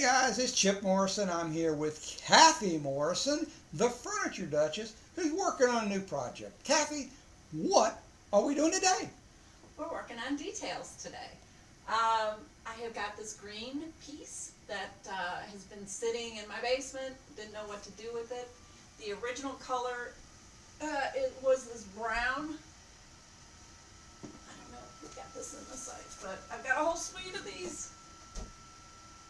guys, it's Chip Morrison. I'm here with Kathy Morrison, the Furniture Duchess, who's working on a new project. Kathy, what are we doing today? We're working on details today. I have got this green piece that has been sitting in my basement, didn't know what to do with it. The original color, it was this brown. I don't know if we've got this in the site, but I've got a whole suite of these.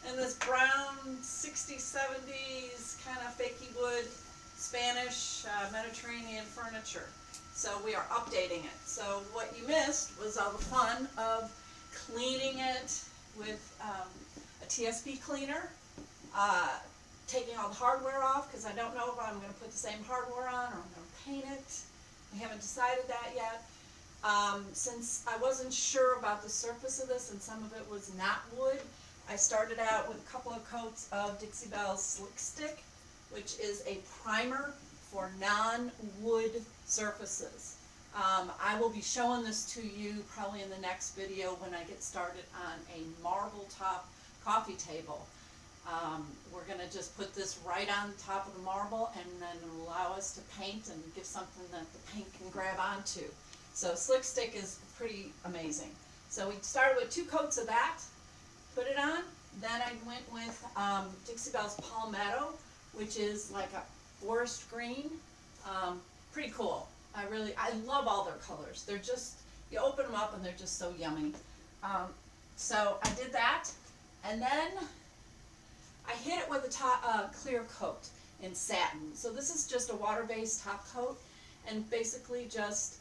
And this brown 60s, 70s kind of fakey wood Spanish Mediterranean furniture. So we are updating it. So what you missed was all the fun of cleaning it with a TSP cleaner, taking all the hardware off, because I don't know if I'm going to put the same hardware on or I'm going to paint it. I haven't decided that yet. Since I wasn't sure about the surface of this and some of it was not wood, I started out with a couple of coats of Dixie Belle's Slick Stick, which is a primer for non-wood surfaces. I will be showing this to you probably in the next video when I get started on a marble top coffee table. We're going to just put this right on top of the marble and then allow us to paint and give something that the paint can grab onto. So Slick Stick is pretty amazing. So we started with 2 coats of that. Put it on. Then I went with Dixie Belle's Palmetto, which is like a forest green. Pretty cool. I love all their colors. They're just, you open them up and they're just so yummy. So I did that, and then I hit it with a clear coat in satin. So this is just a water-based top coat, and basically just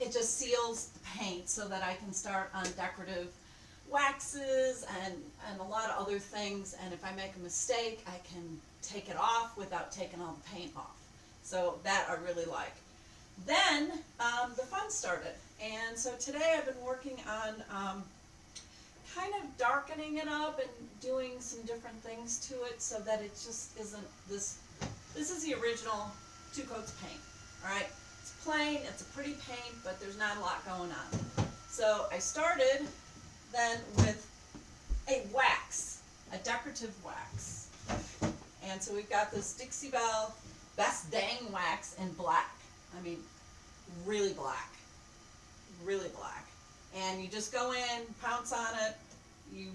it just seals the paint so that I can start on decorative waxes and a lot of other things, and if I make a mistake I can take it off without taking all the paint off. So that I really like. Then the fun started, and so today I've been working on kind of darkening it up and doing some different things to it so that it just isn't this is the original 2 coats of paint. Alright, it's plain, it's a pretty paint, but there's not a lot going on. So I started then with a wax, a decorative wax. And so we've got this Dixie Belle Best Dang Wax in black. I mean, really black. Really black. And you just go in, pounce on it, you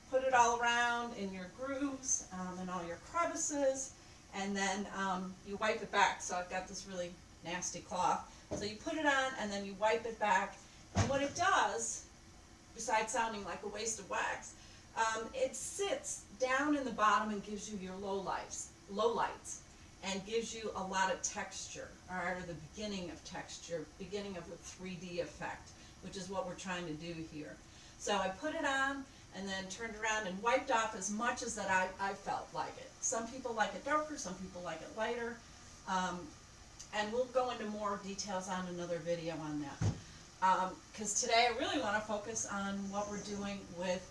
put it all around in your grooves and all your crevices, and then you wipe it back. So I've got this really nasty cloth. So you put it on and then you wipe it back. And what it does, besides sounding like a waste of wax, it sits down in the bottom and gives you your lowlights, and gives you a lot of texture, or the beginning of texture, beginning of a 3D effect, which is what we're trying to do here. So I put it on and then turned around and wiped off as much as that I felt like it. Some people like it darker, some people like it lighter, and we'll go into more details on another video on that. Because today I really want to focus on what we're doing with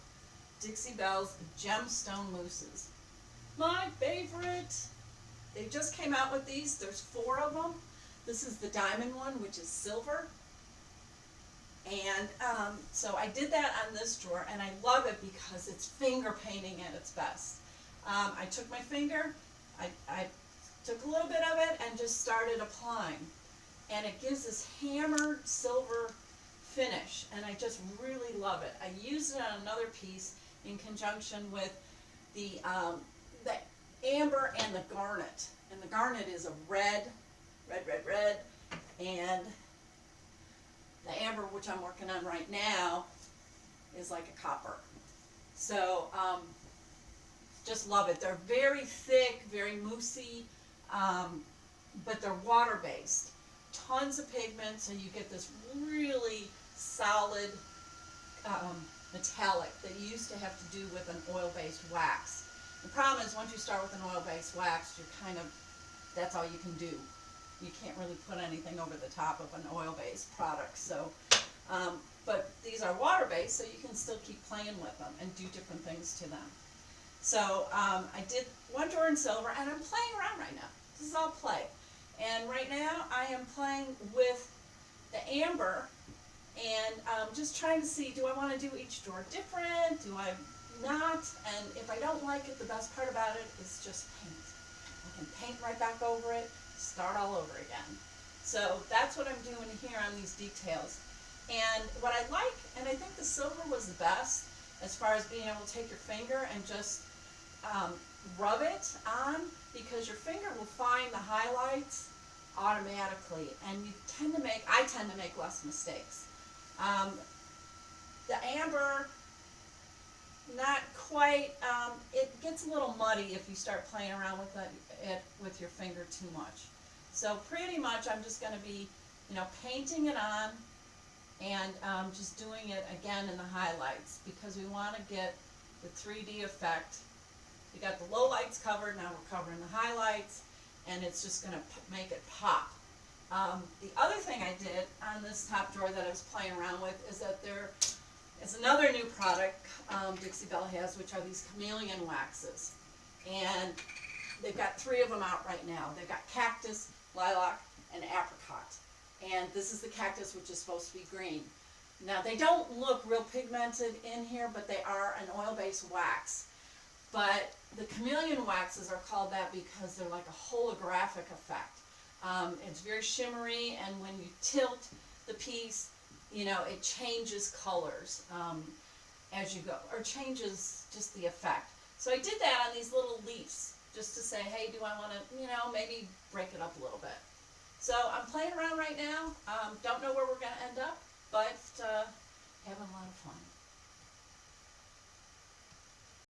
Dixie Belle's Gemstone Mousses. My favorite! They just came out with these. There's 4 of them. This is the diamond one, which is silver. And so I did that on this drawer, and I love it because it's finger painting at its best. I took my finger, I took a little bit of it and just started applying. And it gives this hammered silver finish, and I just really love it. I used it on another piece in conjunction with the amber and the garnet. And the garnet is a red, and the amber, which I'm working on right now, is like a copper. So just love it. They're very thick, very moussey, but they're water-based. Tons of pigment, so you get this really solid metallic that you used to have to do with an oil-based wax. The problem is once you start with an oil-based wax, you're kind of, that's all you can do. You can't really put anything over the top of an oil-based product. So, but these are water-based, so you can still keep playing with them and do different things to them. So I did 1 drawer in silver, and I'm playing around right now. This is all play. And right now I am playing with the amber and just trying to see, do I want to do each drawer different? Do I not? And if I don't like it, the best part about it is just paint. I can paint right back over it, start all over again. So that's what I'm doing here on these details. And what I like, and I think the silver was the best, as far as being able to take your finger and just rub it on, because your finger will find the highlights automatically, and I tend to make less mistakes. The amber, not quite, it gets a little muddy if you start playing around with it with your finger too much. So pretty much I'm just going to be, painting it on, and just doing it again in the highlights, because we want to get the 3D effect. We got the low lights covered, now we're covering the highlights, and it's just going to make it pop. The other thing I did on this top drawer that I was playing around with is that there is another new product Dixie Belle has, which are these Chameleon Waxes. And they've got 3 of them out right now. They've got cactus, lilac, and apricot. And this is the cactus, which is supposed to be green. Now, they don't look real pigmented in here, but they are an oil-based wax. But the Chameleon Waxes are called that because they're like a holographic effect. It's very shimmery, and when you tilt the piece, it changes colors as you go, or changes just the effect. So I did that on these little leaves, just to say, hey, do I want to, maybe break it up a little bit. So I'm playing around right now. Don't know where we're going to end up, but having a lot of fun.